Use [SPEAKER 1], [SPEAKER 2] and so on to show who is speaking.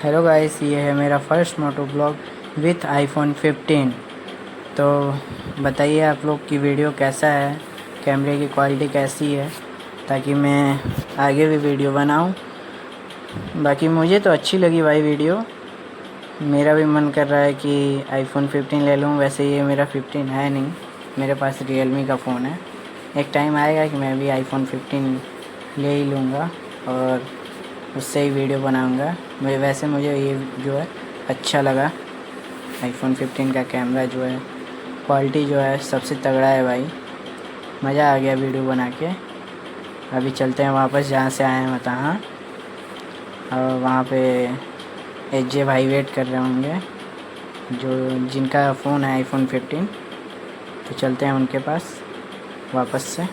[SPEAKER 1] Hello guys, ये है मेरा first moto vlog with iPhone 15। तो बताइए आप लोग की वीडियो कैसा है, कैमरे की क्वालिटी कैसी है, ताकि मैं आगे भी वीडियो बनाऊं। बाकी मुझे तो अच्छी लगी भाई वीडियो। मेरा भी मन कर रहा है कि आईफोन 15 ले लूं। वैसे ये मेरा 15 है नहीं, मेरे पास रियलमी का फ़ोन है। एक टाइम आएगा कि मैं भी आईफोन 15 ले ही लूँगा और उससे ही वीडियो बनाऊंगा। मुझे ये जो है अच्छा लगा। आईफोन 15 का कैमरा जो है, क्वालिटी जो है सबसे तगड़ा है भाई। मज़ा आ गया वीडियो बना के। अभी चलते हैं वापस जहाँ से आए हैं वहाँ, और वहाँ पे एजे भाई वेट कर रहे होंगे जिनका फ़ोन है आईफोन 15। तो चलते हैं उनके पास वापस से।